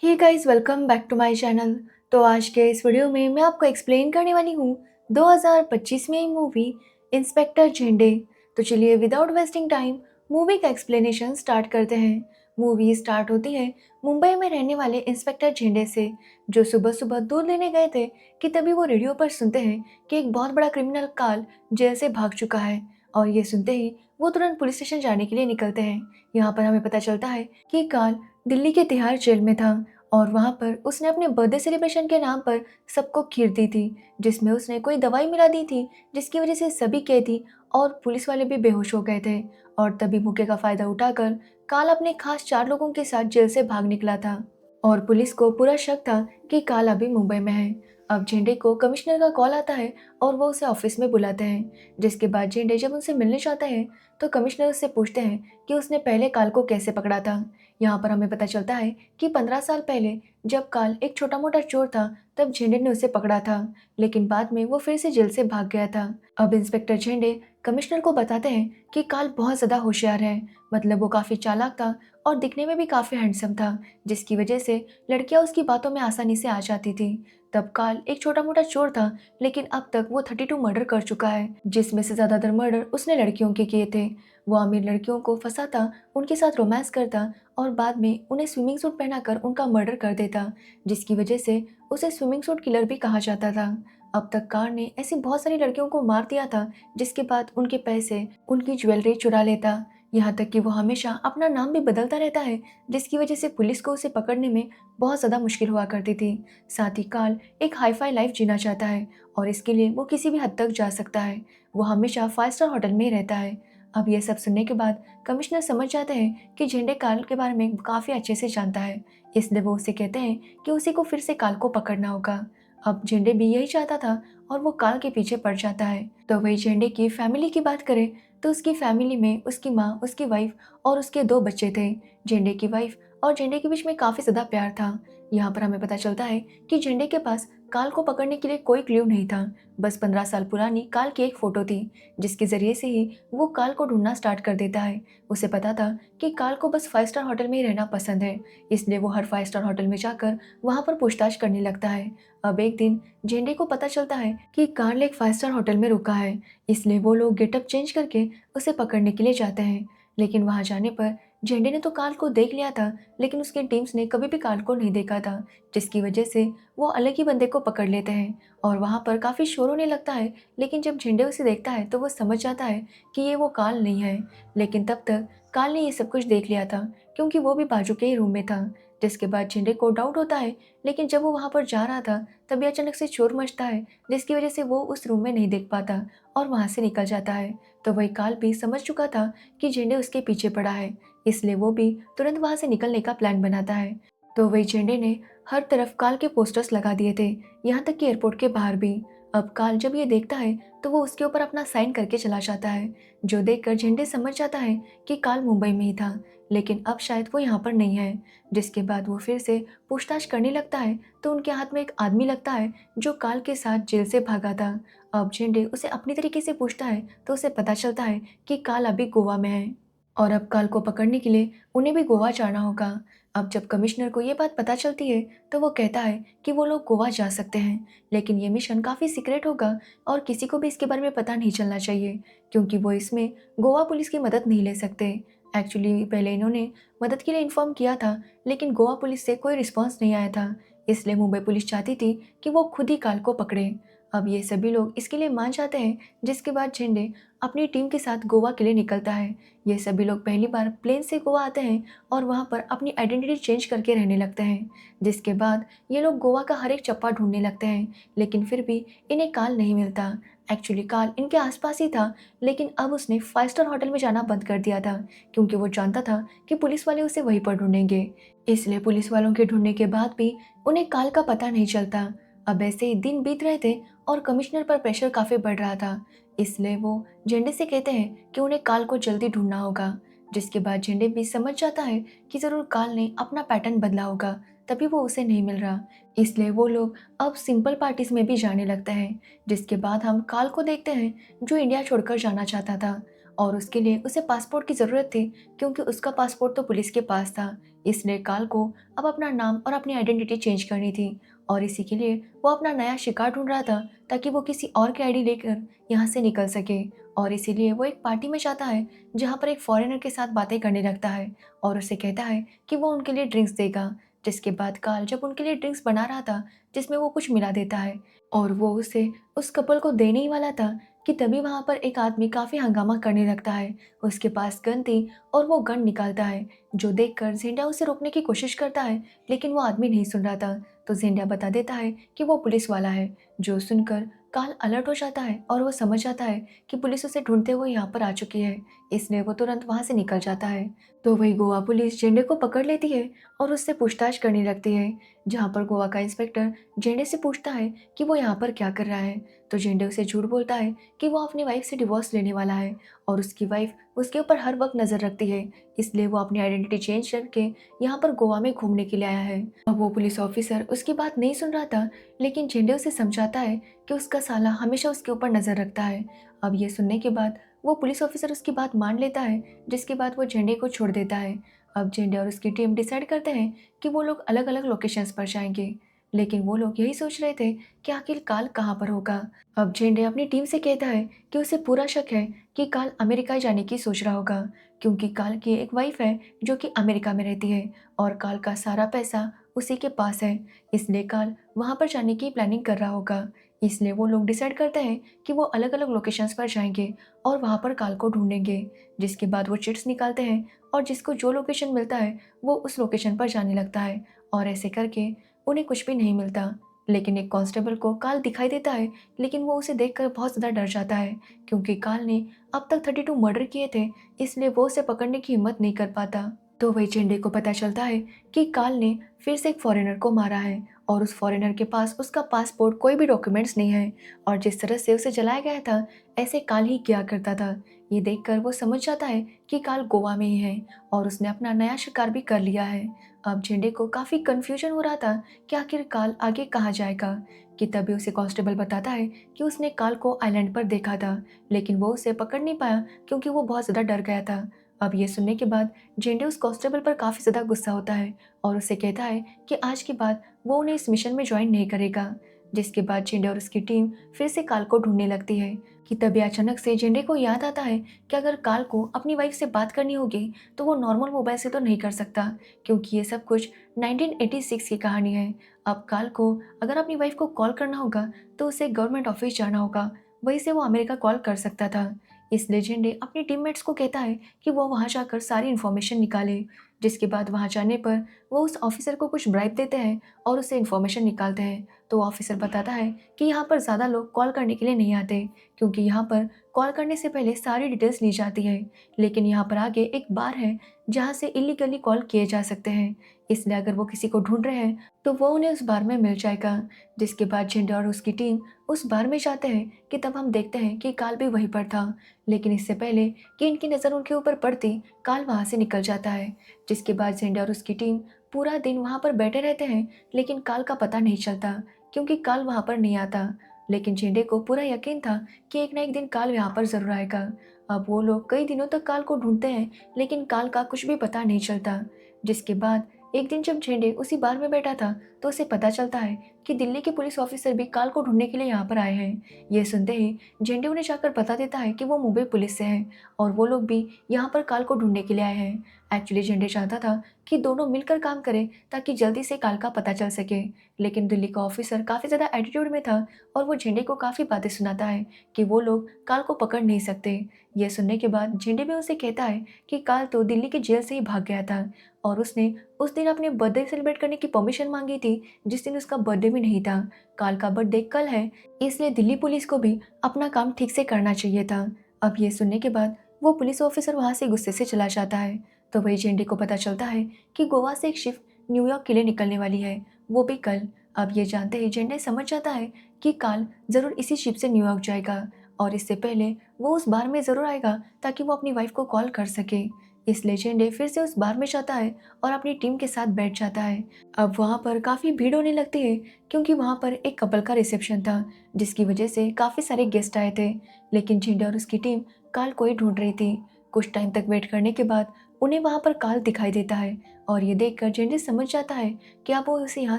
Hey guys, welcome back to my channel. तो आज के इस वीडियो में मैं आपको एक्सप्लेन करने वाली हूँ 2025 में आई मूवी इंस्पेक्टर झेंडे। तो चलिए विदाउट वेस्टिंग टाइम मूवी का एक्सप्लेनेशन स्टार्ट करते हैं। मूवी स्टार्ट होती है मुंबई में रहने वाले इंस्पेक्टर झेंडे से, जो सुबह सुबह दूध लेने गए थे कि तभी वो रेडियो पर सुनते हैं कि एक बहुत बड़ा क्रिमिनल काल जेल से भाग चुका है। और ये सुनते ही वो तुरंत पुलिस स्टेशन जाने के लिए निकलते हैं। यहाँ पर हमें पता चलता है कि काल दिल्ली के तिहाड़ जेल में था और वहाँ पर उसने अपने बर्थडे सेलिब्रेशन के नाम पर सबको खीर दी थी, जिसमें उसने कोई दवाई मिला दी थी, जिसकी वजह से सभी कैदी और पुलिस वाले भी बेहोश हो गए थे। और तभी मौके का फायदा उठाकर काल अपने खास 4 लोगों के साथ जेल से भाग निकला था। और पुलिस को पूरा शक था कि काल अभी मुंबई में है। अब झेंडे को कमिश्नर का कॉल आता है और वो उसे ऑफिस में बुलाते हैं। जिसके बाद झेंडे जब उनसे मिलने चाहता है तो कमिश्नर उससे पूछते हैं कि उसने पहले काल को कैसे पकड़ा था। यहाँ पर हमें पता चलता है कि 15 साल पहले जब काल एक छोटा मोटा चोर था तब झेंडे ने उसे पकड़ा था, लेकिन बाद में वो फिर से जेल से भाग गया था। अब इंस्पेक्टर झेंडे कमिश्नर को बताते हैं कि काल बहुत ज़्यादा होशियार है, मतलब वो काफ़ी चालाक था और दिखने में भी काफ़ी हैंडसम था, जिसकी वजह से लड़कियां उसकी बातों में आसानी से आ जाती थी। तब काल एक छोटा मोटा चोर था, लेकिन अब तक वो 32 मर्डर कर चुका है, जिसमें से ज़्यादातर मर्डर उसने लड़कियों के किए थे। वो अमीर लड़कियों को फंसाता, उनके साथ रोमांस करता और बाद में उन्हें स्विमिंग सूट पहनाकर उनका मर्डर कर देता, जिसकी वजह से उसे स्विमिंग सूट किलर भी कहा जाता था। अब तक कार ने ऐसी बहुत सारी लड़कियों को मार दिया था, जिसके बाद उनके पैसे, उनकी ज्वेलरी चुरा लेता। यहाँ तक कि वो हमेशा अपना नाम भी बदलता रहता है, जिसकी वजह से पुलिस को उसे पकड़ने में बहुत ज़्यादा मुश्किल हुआ करती थी। साथ ही काल एक हाईफाई लाइफ जीना चाहता है और इसके लिए वो किसी भी हद तक जा सकता है। वो हमेशा 5 स्टार होटल में ही रहता है। अब ये सब सुनने के बाद कमिश्नर समझ जाते हैं कि झेंडे काल के बारे में काफ़ी अच्छे से जानता है, इसलिए वो उसे कहते हैं कि उसी को फिर से काल को पकड़ना होगा। अब झेंडे भी यही चाहता था और वो काल के पीछे पड़ जाता है। तो वही झेंडे की फैमिली की बात करें तो उसकी फैमिली में उसकी माँ, उसकी वाइफ और उसके 2 बच्चे थे। झेंडे की वाइफ और झेंडे के बीच में काफ़ी ज़्यादा प्यार था। यहाँ पर हमें पता चलता है कि झेंडे के पास काल को पकड़ने के लिए कोई क्ल्यू नहीं था, बस 15 साल पुरानी काल की एक फ़ोटो थी, जिसके ज़रिए से ही वो काल को ढूंढना स्टार्ट कर देता है। उसे पता था कि काल को बस 5 स्टार होटल में ही रहना पसंद है, इसलिए वो हर 5 स्टार होटल में जाकर वहाँ पर पूछताछ करने लगता है। अब एक दिन झेंडे को पता चलता है कि काल एक 5 स्टार होटल में रुका है, इसलिए वो लोग गेटअप चेंज करके उसे पकड़ने के लिए जाते हैं। लेकिन वहां जाने पर झेंडे ने तो काल को देख लिया था, लेकिन उसके टीम्स ने कभी भी काल को नहीं देखा था, जिसकी वजह से वो अलग ही बंदे को पकड़ लेते हैं और वहां पर काफ़ी शोर होने लगता है। लेकिन जब झेंडे उसे देखता है तो वो समझ जाता है कि ये वो काल नहीं है। लेकिन तब तक काल ने ये सब कुछ देख लिया था, क्योंकि वो भी बाजू के ही रूम में था। जिसके बाद झेंडे को डाउट होता है, लेकिन जब वो वहां पर जा रहा था तभी अचानक से शोर मचता है, जिसकी वजह से वो उस रूम में नहीं देख पाता और वहां से निकल जाता है। तो वही काल भी समझ चुका था कि झेंडे उसके पीछे पड़ा है, इसलिए वो भी तुरंत वहां से निकलने का प्लान बनाता है। तो वही झेंडे ने हर तरफ काल के पोस्टर्स लगा दिए थे, यहाँ तक कि एयरपोर्ट के बाहर भी। अब काल जब ये देखता है तो वो उसके ऊपर अपना साइन करके चला जाता है, जो देखकर झेंडे समझ जाता है कि काल मुंबई में ही था, लेकिन अब शायद वो यहाँ पर नहीं है। जिसके बाद वो फिर से पूछताछ करने लगता है तो उनके हाथ में एक आदमी लगता है जो काल के साथ जेल से भागा था। अब झेंडे उसे अपनी तरीके से पूछता है तो उसे पता चलता है कि काल अभी गोवा में है और अब काल को पकड़ने के लिए उन्हें भी गोवा जाना होगा। अब जब कमिश्नर को ये बात पता चलती है तो वो कहता है कि वो लोग गोवा जा सकते हैं, लेकिन ये मिशन काफ़ी सीक्रेट होगा और किसी को भी इसके बारे में पता नहीं चलना चाहिए, क्योंकि वो इसमें गोवा पुलिस की मदद नहीं ले सकते। एक्चुअली पहले इन्होंने मदद के लिए इन्फॉर्म किया था, लेकिन गोवा पुलिस से कोई रिस्पॉन्स नहीं आया था, इसलिए मुंबई पुलिस चाहती थी कि वो खुद ही काल को पकड़े। अब ये सभी लोग इसके लिए मान जाते हैं, जिसके बाद झेंडे अपनी टीम के साथ गोवा के लिए निकलता है। ये सभी लोग पहली बार प्लेन से गोवा आते हैं और वहाँ पर अपनी आइडेंटिटी चेंज करके रहने लगते हैं। जिसके बाद ये लोग गोवा का हर एक चप्पा ढूंढने लगते हैं, लेकिन फिर भी इन्हें काल नहीं मिलता। एक्चुअली काल इनके आसपास ही था, लेकिन अब उसने 5 स्टार होटल में जाना बंद कर दिया था, क्योंकि वो जानता था कि पुलिस वाले उसे वहीं पर ढूंढेंगे। इसलिए पुलिस वालों के ढूंढने के बाद भी उन्हें काल का पता नहीं चलता। अब ऐसे ही दिन बीत रहे थे और कमिश्नर पर प्रेशर काफ़ी बढ़ रहा था, इसलिए वो झेंडे से कहते हैं कि उन्हें काल को जल्दी ढूंढना होगा। जिसके बाद झेंडे भी समझ जाता है कि ज़रूर काल ने अपना पैटर्न बदला होगा, तभी वो उसे नहीं मिल रहा। इसलिए वो लोग अब सिंपल पार्टीज में भी जाने लगते हैं। जिसके बाद हम काल को देखते हैं, जो इंडिया छोड़कर जाना चाहता था और उसके लिए उसे पासपोर्ट की ज़रूरत थी, क्योंकि उसका पासपोर्ट तो पुलिस के पास था, इसलिए काल को अब अपना नाम और अपनी आइडेंटिटी चेंज करनी थी और इसी के लिए वो अपना नया शिकार ढूंढ रहा था ताकि वो किसी और की आईडी लेकर यहाँ से निकल सके। और इसीलिए वो एक पार्टी में जाता है जहाँ पर एक फॉरेनर के साथ बातें करने लगता है और उसे कहता है कि वो उनके लिए ड्रिंक्स देगा। जिसके बाद काल जब उनके लिए ड्रिंक्स बना रहा था जिसमें वो कुछ मिला देता है और वो उसे उस कपल को देने ही वाला था कि तभी वहाँ पर एक आदमी काफ़ी हंगामा करने लगता है। उसके पास गन थी और वो गन निकालता है, जो देखकर जेंडा उसे रोकने की कोशिश करता है लेकिन वो आदमी नहीं सुन रहा था। तो जेंडा बता देता है कि वो पुलिस वाला है, जो सुनकर काल अलर्ट हो जाता है और वो समझ जाता है कि पुलिस उसे ढूंढते हुए यहाँ पर आ चुकी है, इसलिए वो तुरंत वहाँ से निकल जाता है। तो वही गोवा पुलिस जेंडे को पकड़ लेती है और उससे पूछताछ करने लगती है, जहाँ पर गोवा का इंस्पेक्टर जेंडे से पूछता है कि वो यहाँ पर क्या कर रहा है। तो जेंडे उसे झूठ बोलता है कि वो अपनी वाइफ से डिवोर्स लेने वाला है और उसकी वाइफ उसके ऊपर हर वक्त नज़र रखती है, इसलिए वो अपनी आइडेंटिटी चेंज करके यहाँ पर गोवा में घूमने के लिए आया है। अब वो पुलिस ऑफिसर उसकी बात नहीं सुन रहा था, लेकिन जेंडे उसे समझाता है कि उसका साला हमेशा उसके ऊपर नज़र रखता है। अब ये सुनने के बाद वो पुलिस ऑफिसर उसकी बात मान लेता है, जिसके बाद वो जेंडे को छोड़ देता है। अब जेंडे और उसकी टीम डिसाइड करते हैं कि वो लोग अलग अलग लोकेशंस पर जाएंगे, लेकिन वो लोग यही सोच रहे थे कि आखिर काल कहाँ पर होगा। अब जेंडे अपनी टीम से कहता है कि उसे पूरा शक है कि काल अमेरिका जाने की सोच रहा होगा, क्योंकि काल की एक वाइफ है जो कि अमेरिका में रहती है और काल का सारा पैसा उसी के पास है, इसलिए काल वहाँ पर जाने की प्लानिंग कर रहा होगा। इसलिए वो लोग डिसाइड करते हैं कि वो अलग अलग लोकेशंस पर जाएंगे और वहाँ पर काल को ढूंढेंगे। जिसके बाद वो चिट्स निकालते हैं और जिसको जो लोकेशन मिलता है वो उस लोकेशन पर जाने लगता है और ऐसे करके उन्हें कुछ भी नहीं मिलता। लेकिन एक कांस्टेबल को काल दिखाई देता है, लेकिन वो उसे देखकर बहुत ज़्यादा डर जाता है, क्योंकि काल ने अब तक 32 मर्डर किए थे, इसलिए वो उसे पकड़ने की हिम्मत नहीं कर पाता। तो वही जेंडे को पता चलता है कि काल ने फिर से एक फॉरेनर को मारा है और उस फॉरेनर के पास उसका पासपोर्ट कोई भी डॉक्यूमेंट्स नहीं है और जिस तरह से उसे जलाया गया था ऐसे काल ही किया करता था। ये देखकर वो समझ जाता है कि काल गोवा में ही है और उसने अपना नया शिकार भी कर लिया है। अब जेंडे को काफ़ी कन्फ्यूजन हो रहा था कि आखिर काल आगे कहाँ जाएगा, कि तभी उसे कांस्टेबल बताता है कि उसने काल को आइलैंड पर देखा था, लेकिन वो उसे पकड़ नहीं पाया क्योंकि वो बहुत ज़्यादा डर गया था। अब ये सुनने के बाद जेंडे उस कांस्टेबल पर काफ़ी ज़्यादा गुस्सा होता है और उसे कहता है कि आज के बाद वो उन्हें इस मिशन में ज्वाइन नहीं करेगा। जिसके बाद जेंडे और उसकी टीम फिर से काल को ढूंढने लगती है, कि तभी अचानक से जेंडे को याद आता है कि अगर काल को अपनी वाइफ से बात करनी होगी तो वो नॉर्मल मोबाइल से तो नहीं कर सकता, क्योंकि ये सब कुछ 1986 की कहानी है। अब काल को अगर अपनी वाइफ को कॉल करना होगा तो उसे गवर्नमेंट ऑफिस जाना होगा, वहीं से वो अमेरिका कॉल कर सकता था। इसलिए जेंडे अपनी टीममेट्स को कहता है कि वो वहाँ जाकर सारी इन्फॉर्मेशन निकाले। जिसके बाद वहाँ जाने पर वो उस ऑफिसर को कुछ ब्राइब देते हैं और उससे इन्फॉर्मेशन निकालते हैं। तो ऑफिसर बताता है कि यहाँ पर ज़्यादा लोग कॉल करने के लिए नहीं आते, क्योंकि यहाँ पर कॉल करने से पहले सारी डिटेल्स ली जाती है, लेकिन यहाँ पर आगे एक बार है जहाँ से इलीगली कॉल किए जा सकते हैं, इसलिए अगर वो किसी को ढूंढ रहे हैं तो वो उन्हें उस बार में मिल जाएगा। जिसके बाद जेंडा और उसकी टीम उस बार में जाते हैं कि तब हम देखते हैं कि काल भी वहीं पर था, लेकिन इससे पहले कि इनकी नज़र उनके ऊपर पड़ती काल वहाँ से निकल जाता है। जिसके बाद जेंडा और उसकी टीम पूरा दिन वहाँ पर बैठे रहते हैं, लेकिन काल का पता नहीं चलता क्योंकि काल वहाँ पर नहीं आता। लेकिन जेंडे को पूरा यकीन था कि एक ना एक दिन काल यहाँ पर ज़रूर आएगा। अब वो लोग कई दिनों तक काल को ढूंढते हैं, लेकिन काल का कुछ भी पता नहीं चलता। जिसके बाद एक दिन जब जेंडे उसी बार में बैठा था तो उसे पता चलता है कि दिल्ली के पुलिस ऑफिसर भी काल को ढूंढने के लिए यहाँ पर आए हैं। ये सुनते ही जेंडे उन्हें जाकर बता देता है कि वो मुंबई पुलिस से हैं और वो लोग भी यहाँ पर काल को ढूंढने के लिए आए हैं। एक्चुअली जेंडे चाहता था कि दोनों मिलकर काम करें ताकि जल्दी से काल का पता चल सके, लेकिन दिल्ली का ऑफिसर काफ़ी ज़्यादा एटीट्यूड में था और वो जेंडे को काफ़ी बातें सुनाता है कि वो लोग काल को पकड़ नहीं सकते। यह सुनने के बाद जेंडे भी उसे कहता है कि काल तो दिल्ली की जेल से ही भाग गया था और उसने उस दिन अपने बर्थडे सेलिब्रेट करने की परमिशन मांगी थी, जिस दिन उसका बर्थडे भी नहीं था। काल का बर्थडे कल है, इसलिए दिल्ली पुलिस को भी अपना काम ठीक से करना चाहिए था। अब ये सुनने के बाद वो पुलिस ऑफिसर वहाँ से गुस्से से चला जाता है। तो वही जेंडे को पता चलता है कि गोवा से एक शिप न्यूयॉर्क के लिए निकलने वाली है, वो भी कल। अब ये जानते ही जेंडे समझ जाता है कि काल ज़रूर इसी शिप से न्यूयॉर्क जाएगा और इससे पहले वो उस बार में ज़रूर आएगा ताकि वो अपनी वाइफ को कॉल कर सके। इसलिए जेंडे फिर से उस बार में जाता है और अपनी टीम के साथ बैठ जाता है। अब वहाँ पर काफ़ी भीड़ होने लगती है, क्योंकि वहाँ पर एक कपल का रिसेप्शन था, जिसकी वजह से काफ़ी सारे गेस्ट आए थे। लेकिन जेंडे और उसकी टीम काल को ही ढूंढ रही थी। कुछ टाइम तक वेट करने के बाद उन्हें वहाँ पर काल दिखाई देता है और ये देखकर झेंडे समझ जाता है कि अब वो उसे यहाँ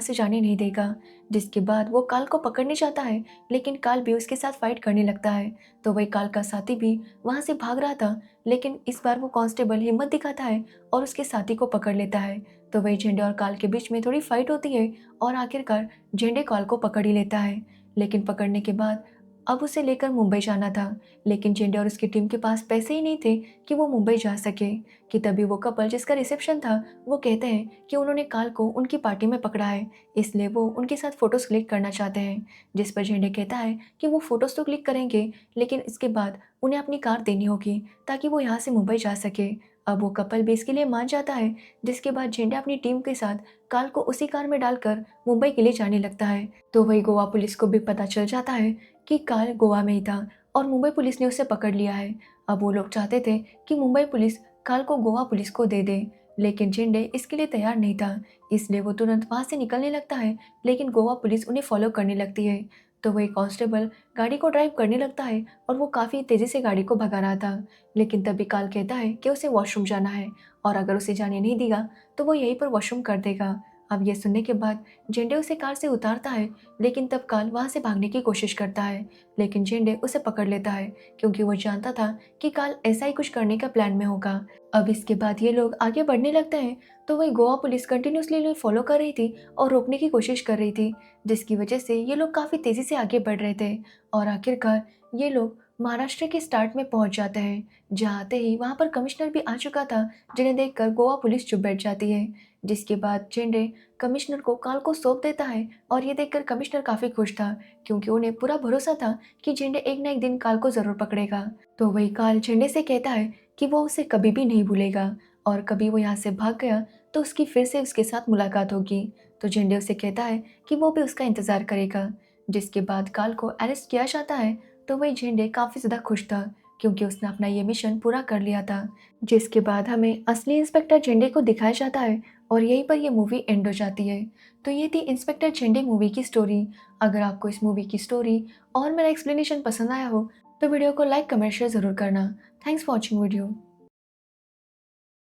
से जाने नहीं देगा। जिसके बाद वो काल को पकड़ने जाता है, लेकिन काल भी उसके साथ फाइट करने लगता है। तो वही काल का साथी भी वहाँ से भाग रहा था, लेकिन इस बार वो कांस्टेबल हिम्मत दिखाता है और उसके साथी को पकड़ लेता है। तो वही झेंडे और काल के बीच में थोड़ी फाइट होती है और आखिरकार झेंडे काल को पकड़ ही लेता है। लेकिन पकड़ने के बाद अब उसे लेकर मुंबई जाना था, लेकिन झेंडे और उसकी टीम के पास पैसे ही नहीं थे कि वो मुंबई जा सके। कि तभी वो कपल जिसका रिसेप्शन था वो कहते हैं कि उन्होंने काल को उनकी पार्टी में पकड़ा है, इसलिए वो उनके साथ फोटोज क्लिक करना चाहते हैं। जिस पर झेंडे कहता है कि वो फोटोज तो क्लिक करेंगे, लेकिन इसके बाद उन्हें अपनी कार देनी होगी ताकि वो यहाँ से मुंबई जा सके। अब वो कपल भी इसके लिए मान जाता है, जिसके बाद झेंडे अपनी टीम के साथ काल को उसी कार में डालकर मुंबई के लिए जाने लगता है। तो वही गोवा पुलिस को भी पता चल जाता है कि काल गोवा में ही था और मुंबई पुलिस ने उसे पकड़ लिया है। अब वो लोग चाहते थे कि मुंबई पुलिस काल को गोवा पुलिस को दे दे, लेकिन झेंडे इसके लिए तैयार नहीं था, इसलिए वो तुरंत वहां से निकलने लगता है। लेकिन गोवा पुलिस उन्हें फॉलो करने लगती है। तो वही कांस्टेबल गाड़ी को ड्राइव करने लगता है और वो काफ़ी तेज़ी से गाड़ी को भगा रहा था। लेकिन तभी काल कहता है कि उसे वॉशरूम जाना है और अगर उसे जाने नहीं दिया तो वो यहीं पर वॉशरूम कर देगा। अब ये सुनने के बाद झेंडे उसे कार से उतारता है, लेकिन तब काल वहाँ से भागने की कोशिश करता है, लेकिन झेंडे उसे पकड़ लेता है क्योंकि वो जानता था कि काल ऐसा ही कुछ करने का प्लान में होगा। अब इसके बाद ये लोग आगे बढ़ने लगते हैं। तो वही गोवा पुलिस कंटिन्यूसली इन्हें फॉलो कर रही थी और रोकने की कोशिश कर रही थी, जिसकी वजह से ये लोग काफ़ी तेज़ी से आगे बढ़ रहे थे और आखिरकार ये लोग महाराष्ट्र के स्टार्ट में पहुंच जाते हैं। जहाँ आते ही वहाँ पर कमिश्नर भी आ चुका था, जिन्हें देखकर गोवा पुलिस चुप बैठ जाती है। जिसके बाद झेंडे कमिश्नर को काल को सौंप देता है और ये देखकर कमिश्नर काफ़ी खुश था क्योंकि उन्हें पूरा भरोसा था कि झेंडे एक ना एक दिन काल को ज़रूर पकड़ेगा। तो वही काल झेंडे से कहता है कि वो उसे कभी भी नहीं भूलेगा और कभी वो यहाँ से भाग गया तो उसकी फिर से उसके साथ मुलाकात होगी। तो झेंडे उसे कहता है कि वो भी उसका इंतज़ार करेगा। जिसके बाद काल को अरेस्ट किया जाता है। तो वही झेंडे काफ़ी ज़्यादा खुश था क्योंकि उसने अपना ये मिशन पूरा कर लिया था। जिसके बाद हमें असली इंस्पेक्टर झेंडे को दिखाया जाता है और यहीं पर ये मूवी एंड हो जाती है। तो ये थी इंस्पेक्टर झेंडे मूवी की स्टोरी। अगर आपको इस मूवी की स्टोरी और मेरा एक्सप्लेनेशन पसंद आया हो तो वीडियो को लाइक कमेंट शेयर ज़रूर करना। Thanks for watching video.